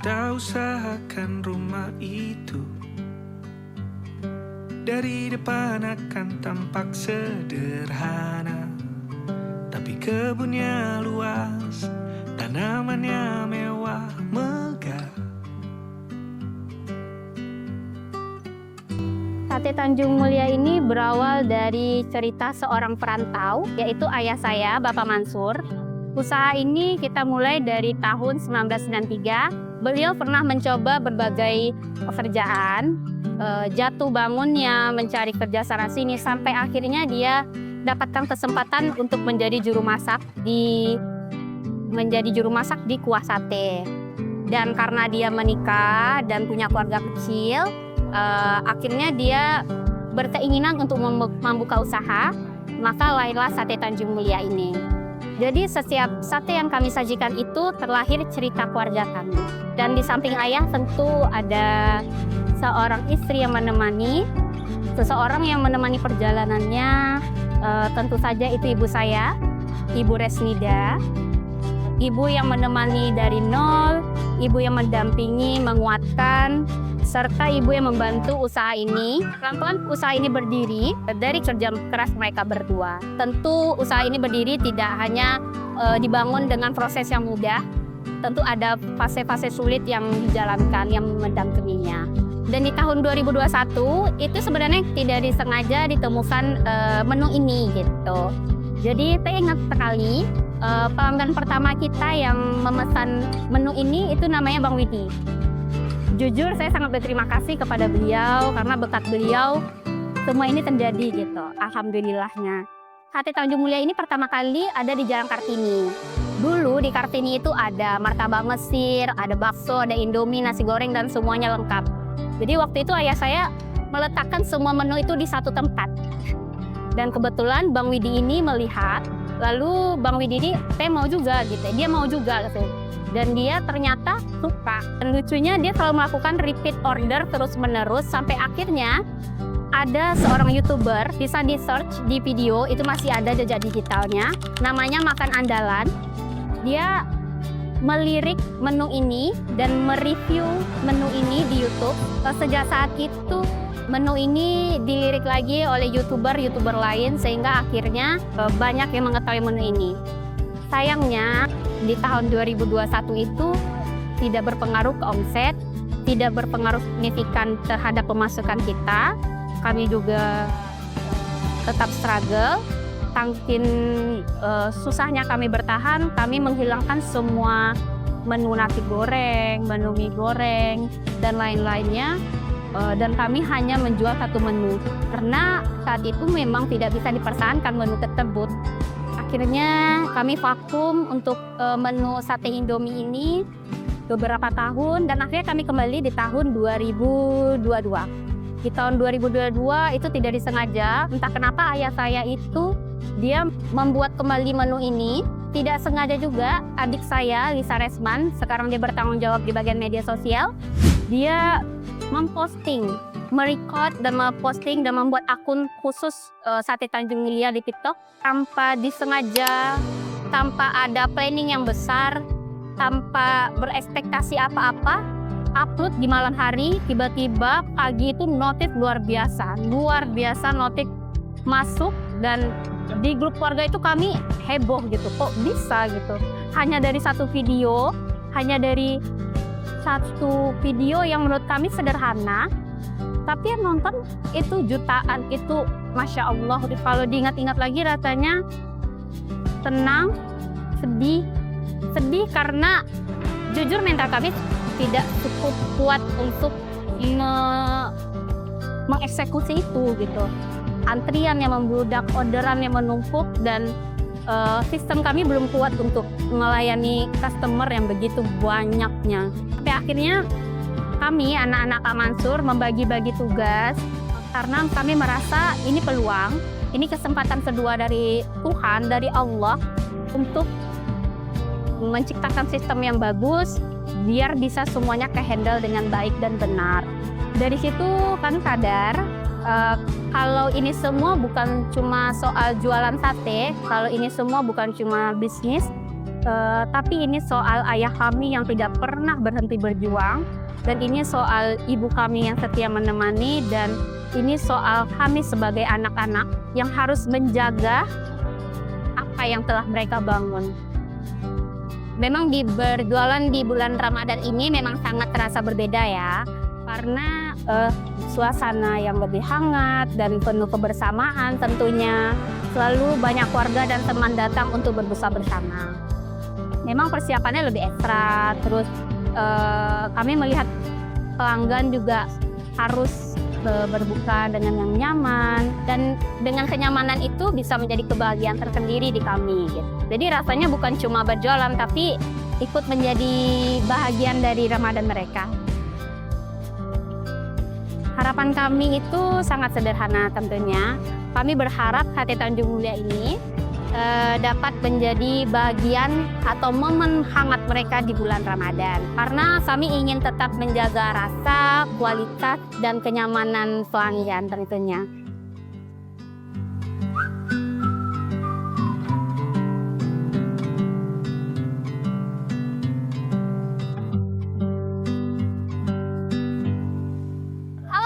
Kita usahakan rumah itu dari depan akan tampak sederhana, tapi kebunnya luas, tanamannya mewah megah. Sate Tanjung Mulia ini berawal dari cerita seorang perantau, yaitu ayah saya, Bapak Mansur. Usaha ini kita mulai dari tahun 1993. Beliau pernah mencoba berbagai pekerjaan, jatuh bangunnya, mencari kerja sana sini, sampai akhirnya dia dapatkan kesempatan untuk menjadi juru masak di Kuah Sate. Dan karena dia menikah dan punya keluarga kecil, akhirnya dia berkeinginan untuk membuka usaha, maka lahirlah Sate Tanjung Mulia ini. Jadi setiap sate yang kami sajikan itu terlahir cerita keluarga kami. Dan di samping ayah tentu ada seorang istri yang menemani, seseorang yang menemani perjalanannya, tentu saja itu ibu saya, Ibu Resnida. Ibu yang menemani dari nol, ibu yang mendampingi, menguatkan, serta ibu yang membantu usaha ini. Pelan-pelan usaha ini berdiri dari kerja keras mereka berdua. Tentu usaha ini berdiri tidak hanya dibangun dengan proses yang mudah. Tentu ada fase-fase sulit yang dijalankan, yang mendampinginya. Dan di tahun 2021 itu sebenarnya tidak disengaja ditemukan menu ini gitu. Jadi saya ingat sekali pelanggan pertama kita yang memesan menu ini itu namanya Bang Widi. Jujur saya sangat berterima kasih kepada beliau karena berkat beliau semua ini terjadi gitu. Alhamdulillahnya. Sate Tanjung Mulia ini pertama kali ada di Jalan Kartini. Dulu di Kartini itu ada martabak Mesir, ada bakso, ada Indomie, nasi goreng dan semuanya lengkap. Jadi waktu itu ayah saya meletakkan semua menu itu di satu tempat. Dan kebetulan Bang Widi ini melihat, lalu Bang Widi ini, saya mau juga gitu, dia mau juga gitu. Dan dia ternyata suka. Dan lucunya dia selalu melakukan repeat order terus-menerus sampai akhirnya ada seorang YouTuber, bisa di search di video, itu masih ada jejak digitalnya, namanya Makan Andalan. Dia melirik menu ini dan mereview menu ini di YouTube. Sejak saat itu menu ini dilirik lagi oleh YouTuber lain sehingga akhirnya banyak yang mengetahui menu ini. Sayangnya di tahun 2021 itu tidak berpengaruh ke omset, tidak berpengaruh signifikan terhadap pemasukan kita. Kami juga tetap struggle. Saking susahnya kami bertahan, kami menghilangkan semua menu nasi goreng, menu mie goreng, dan lain-lainnya. Dan kami hanya menjual satu menu karena saat itu memang tidak bisa dipertahankan menu tersebut. Akhirnya kami vakum untuk menu sate Indomie ini beberapa tahun dan akhirnya kami kembali di tahun 2022. Di tahun 2022 itu tidak disengaja, entah kenapa ayah saya itu dia membuat kembali menu ini. Tidak sengaja juga adik saya Lisa Resman, sekarang dia bertanggung jawab di bagian media sosial. Dia memposting, merecord dan memposting dan membuat akun khusus Sate Tanjung Mulia di TikTok tanpa disengaja, tanpa ada planning yang besar, tanpa berekspektasi apa-apa. Upload di malam hari, tiba-tiba pagi itu notif luar biasa notif masuk dan di grup keluarga itu kami heboh gitu, kok bisa gitu. Hanya dari satu video yang menurut kami sederhana, tapi yang nonton itu jutaan, itu Masya Allah. Kalau diingat-ingat lagi rasanya tenang, sedih karena jujur mental kami tidak cukup kuat untuk mengeksekusi itu gitu. Antrian yang membludak, orderan yang menumpuk, dan sistem kami belum kuat untuk melayani customer yang begitu banyaknya. Tapi akhirnya kami, anak-anak Kak Mansur, membagi-bagi tugas karena kami merasa ini peluang, ini kesempatan kedua dari Tuhan, dari Allah untuk menciptakan sistem yang bagus biar bisa semuanya ke-handle dengan baik dan benar. Dari situ kami sadar kalau ini semua bukan cuma soal jualan sate, kalau ini semua bukan cuma bisnis, Tapi ini soal ayah kami yang tidak pernah berhenti berjuang, dan ini soal ibu kami yang setia menemani, dan ini soal kami sebagai anak-anak yang harus menjaga apa yang telah mereka bangun. Memang di berjualan di bulan Ramadan ini memang sangat terasa berbeda ya, karena suasana yang lebih hangat dan penuh kebersamaan tentunya. Selalu banyak keluarga dan teman datang untuk berbuka bersama. Memang persiapannya lebih ekstra, terus kami melihat pelanggan juga harus berbuka dengan yang nyaman, dan dengan kenyamanan itu bisa menjadi kebahagiaan tersendiri di kami gitu. Jadi rasanya bukan cuma berjualan, tapi ikut menjadi bahagian dari Ramadan mereka. Harapan kami itu sangat sederhana tentunya. Kami berharap Hati Tanjung Mulia ini dapat menjadi bagian atau momen hangat mereka di bulan Ramadan. Karena kami ingin tetap menjaga rasa, kualitas, dan kenyamanan pelanggan tentunya.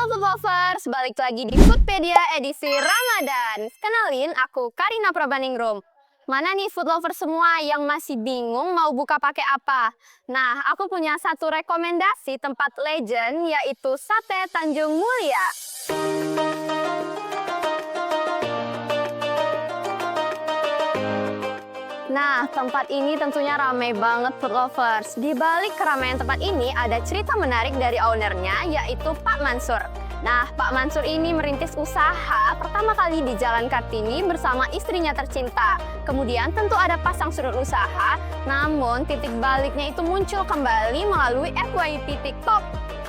Food lovers, balik lagi di Foodpedia edisi Ramadan. Kenalin, aku Karina Prabaningrum. Mana nih food lovers semua yang masih bingung mau buka pakai apa? Nah, aku punya satu rekomendasi tempat legend, yaitu Sate Tanjung Mulia. Nah, tempat ini tentunya ramai banget food lovers. Di balik keramaian tempat ini ada cerita menarik dari ownernya, yaitu Pak Mansur. Nah, Pak Mansur ini merintis usaha pertama kali di Jalan Kartini bersama istrinya tercinta. Kemudian tentu ada pasang surut usaha, namun titik baliknya itu muncul kembali melalui FYP TikTok.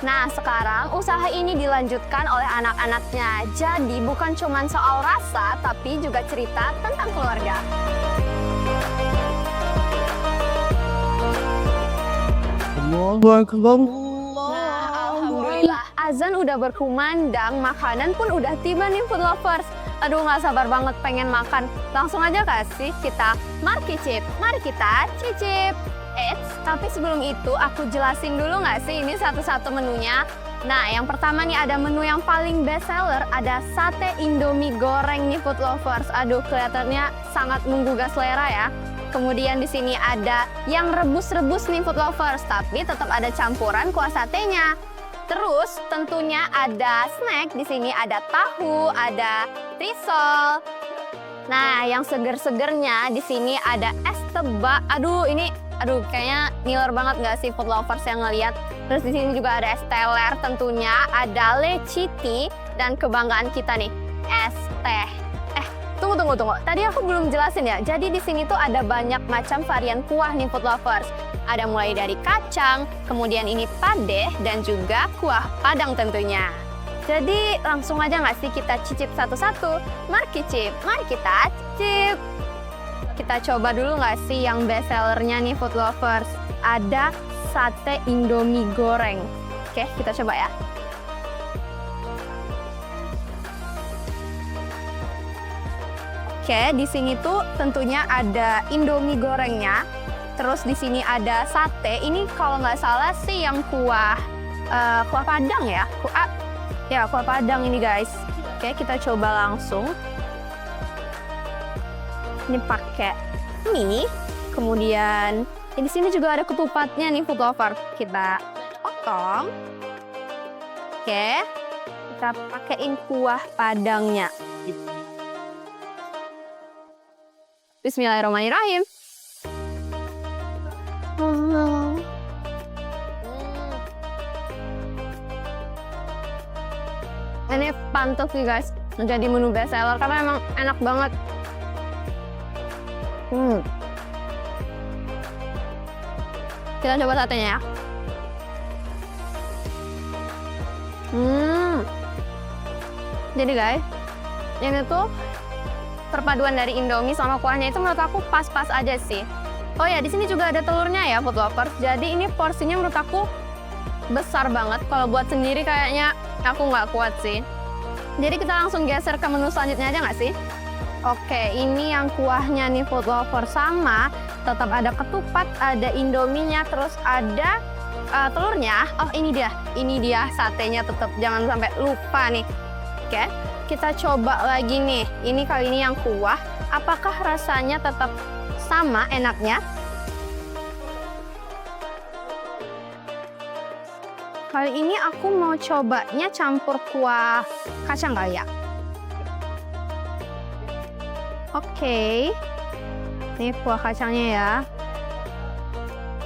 Nah, sekarang usaha ini dilanjutkan oleh anak-anaknya. Jadi bukan cuma soal rasa, tapi juga cerita tentang keluarga. Alhamdulillah, azan udah berkumandang, makanan pun udah tiba nih food lovers. Aduh, nggak sabar banget pengen makan. Langsung aja kasih kita markicip. Mari kita cicip. Tapi sebelum itu aku jelasin dulu nggak sih ini satu-satu menunya. Nah, yang pertama nih ada menu yang paling best seller, ada sate Indomie goreng nih food lovers. Aduh, kelihatannya sangat menggugah selera ya. Kemudian di sini ada yang rebus-rebus nih food lovers, tapi tetap ada campuran kuah satenya. Terus tentunya ada snack, di sini ada tahu, ada risol. Nah, yang seger-segernya di sini ada es tebak. Aduh, kayaknya ngiler banget nggak sih food lovers yang ngeliat. Terus di sini juga ada es teler, tentunya ada leciti, dan kebanggaan kita nih, es teh. Tunggu. Tadi aku belum jelasin ya. Jadi di sini tuh ada banyak macam varian kuah nih food lovers. Ada mulai dari kacang, kemudian ini padeh, dan juga kuah padang tentunya. Jadi langsung aja nggak sih kita cicip satu-satu? Mari kita cicip. Kita coba dulu nggak sih yang best sellernya nih food lovers. Ada sate Indomie goreng. Oke, kita coba ya. Oke, di sini tuh tentunya ada Indomie gorengnya. Terus di sini ada sate. Ini kalau nggak salah sih yang kuah padang ya. Kuah padang ini guys. Oke, kita coba langsung. Ini pakai mie. Kemudian di sini juga ada ketupatnya nih food lover. Kita potong. Oke, kita pakaiin kuah padangnya. Bismillahirrahmanirrahim. Ini pantas sih guys, menjadi menu best seller karena emang enak banget. Kita coba satenya ya. Jadi guys, ini tuh perpaduan dari Indomie sama kuahnya itu menurut aku pas-pas aja sih. Oh ya, di sini juga ada telurnya ya food lovers. Jadi ini porsinya menurut aku besar banget. Kalau buat sendiri kayaknya aku nggak kuat sih. Jadi kita langsung geser ke menu selanjutnya aja nggak sih? Oke, ini yang kuahnya nih food lovers, sama tetap ada ketupat, ada indominya, terus ada telurnya. Oh ini dia satenya, tetap jangan sampai lupa nih. Oke, kita coba lagi nih. Ini kali ini yang kuah. Apakah rasanya tetap sama enaknya? Kali ini aku mau cobanya campur kuah kacang kali ya. Oke. Ini kuah kacangnya ya.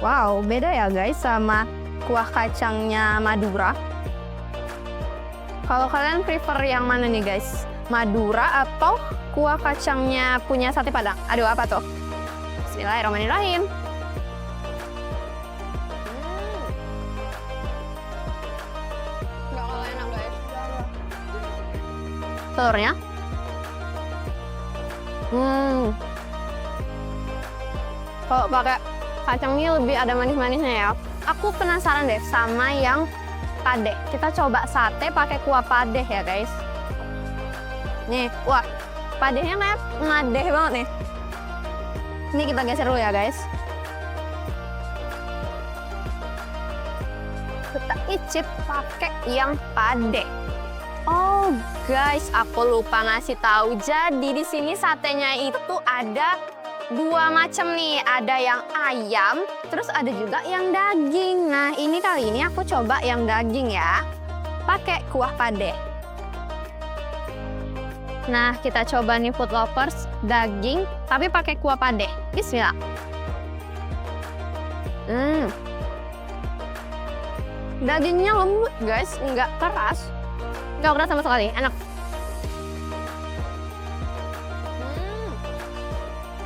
Wow, beda ya guys sama kuah kacangnya Madura. Kalau kalian prefer yang mana nih guys? Madura atau kuah kacangnya punya sate Padang? Aduh, apa tuh? Bismillahirrahmanirrahim. Nggak kalah enak guys. Telurnya. Kalau pakai kacang ini lebih ada manis-manisnya ya. Aku penasaran deh sama yang padeh. Kita coba sate pakai kuah padeh ya guys. Nih, wah, padehnya kayak madeh banget nih. Ini kita geser dulu ya guys. Kita icip pakai yang padeh. Oh guys, aku lupa ngasih tahu. Jadi di sini satenya itu ada dua macam nih, ada yang ayam, terus ada juga yang daging. Nah, ini kali ini aku coba yang daging ya, pakai kuah padeh. Nah, kita coba nih food lovers, daging, tapi pakai kuah padeh. Bismillah. Dagingnya lembut guys, nggak keras. Nggak keras sama sekali, enak.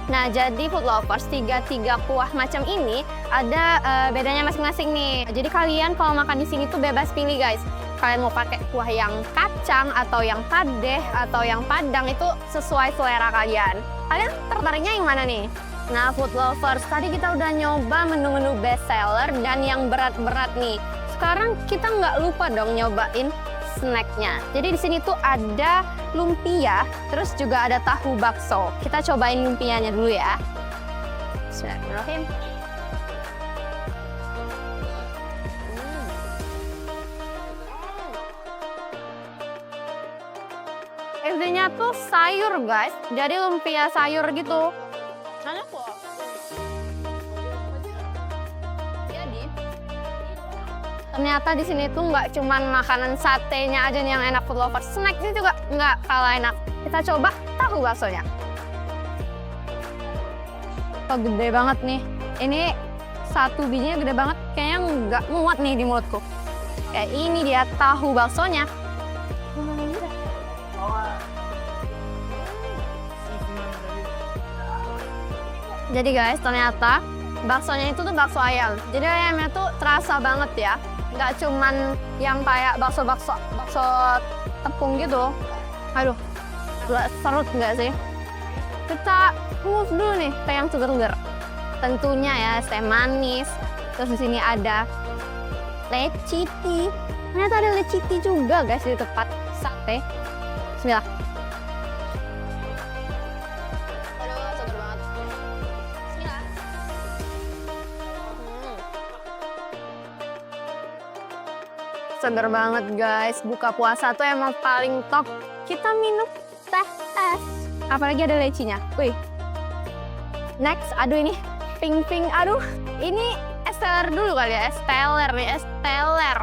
Nah, jadi food lovers, tiga kuah macam ini ada bedanya masing-masing nih. Jadi kalian kalau makan di sini tuh bebas pilih guys. Kalian mau pakai kuah yang kacang atau yang padeh atau yang padang, itu sesuai selera kalian. Kalian tertariknya yang mana nih? Nah, food lovers, tadi kita udah nyoba menu-menu best seller dan yang berat-berat nih. Sekarang kita nggak lupa dong nyobain snacknya. Jadi di sini tuh ada lumpia, terus juga ada tahu bakso. Kita cobain lumpianya dulu ya. Bismillahirrahmanirrahim. Isinya tuh sayur guys, jadi lumpia sayur gitu. Enak kok. Jadi ternyata di sini tuh nggak cuman makanan satenya aja yang enak food lovers, snacknya juga nggak kalah enak. Kita coba tahu baksonya. Oh, gede banget nih. Ini satu bijinya gede banget, kayaknya nggak muat nih di mulutku. Kayak ini dia tahu baksonya. Jadi guys, ternyata baksonya itu tuh bakso ayam. Jadi ayamnya tuh terasa banget ya. Nggak cuman yang kayak bakso tepung gitu. Aduh, serut nggak sih? Kita move dulu nih ke yang seger-seger. Tentunya ya teh manis. Terus di sini ada leciti. Ternyata ada leciti juga guys di tempat sate. Bismillah. Seger banget guys, buka puasa tuh emang paling top. Kita minum teh es, apalagi ada lecinya. Wih, next, aduh ini pink, aduh ini es teler dulu kali ya, es teler nih, es teler.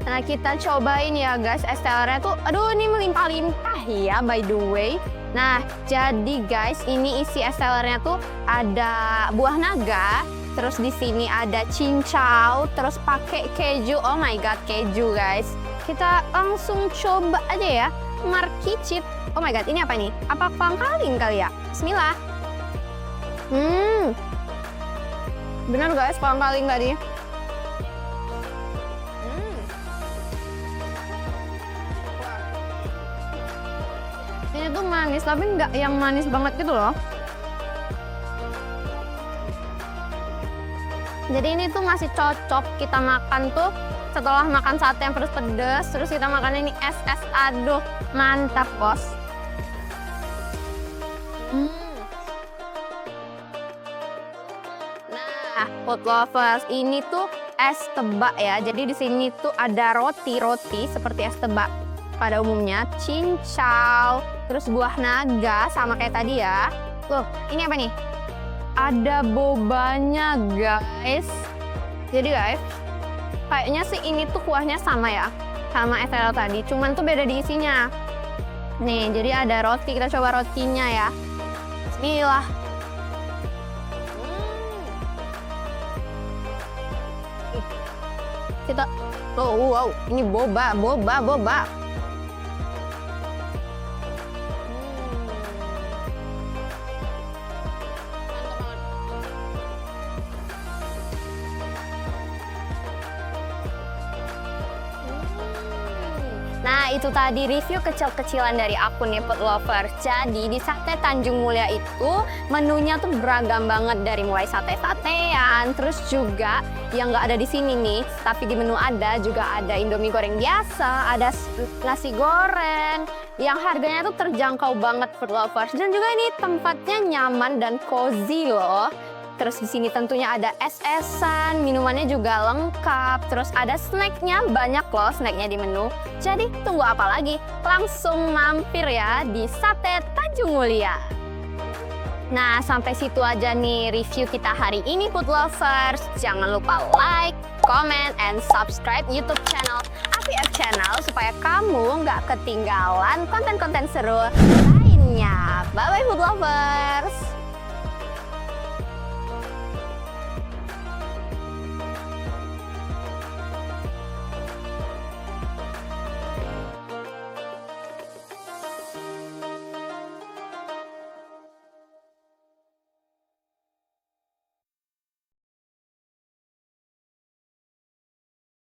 Nah kita cobain ya guys, es telernya tuh, aduh ini melimpah-limpah ya by the way. Nah jadi guys, ini isi es telernya tuh ada buah naga. Terus di sini ada cincau, terus pakai keju. Oh my god, keju guys. Kita langsung coba aja ya. Markicit. Oh my god, ini apa nih? Apa kolang-kaling kali ya? Bismillah. Bener guys, kolang-kaling tadi. Ini tuh manis, tapi nggak yang manis banget gitu loh. Jadi ini tuh masih cocok kita makan tuh setelah makan sate yang pedes-pedes, terus kita makan ini es. Aduh, mantap bos. Food lovers, ini tuh es tebak ya. Jadi di sini tuh ada roti seperti es tebak pada umumnya, cincau, terus buah naga sama kayak tadi ya. Loh, ini apa nih? Ada bobanya, guys. Jadi guys, kayaknya sih ini tuh kuahnya sama ya, sama es lele tadi, cuman tuh beda di isinya. Nih, jadi ada roti, kita coba rotinya ya. Bismillah. Kita, oh wow, ini boba. Nah, itu tadi review kecil-kecilan dari akun Food Lover. Jadi, di Sate Tanjung Mulia itu menunya tuh beragam banget, dari mulai sate-satean, terus juga yang nggak ada di sini nih, tapi di menu ada juga ada Indomie goreng biasa, ada nasi goreng, yang harganya tuh terjangkau banget Food Lovers. Dan juga ini tempatnya nyaman dan cozy loh. Terus di sini tentunya ada es-esan, minumannya juga lengkap. Terus ada snacknya, banyak loh snacknya di menu. Jadi tunggu apa lagi? Langsung mampir ya di Sate Tanjung Mulia. Nah, sampai situ aja nih review kita hari ini Food Lovers. Jangan lupa like, comment, and subscribe YouTube channel AVF Channel supaya kamu nggak ketinggalan konten-konten seru lainnya. Bye-bye Food Lovers!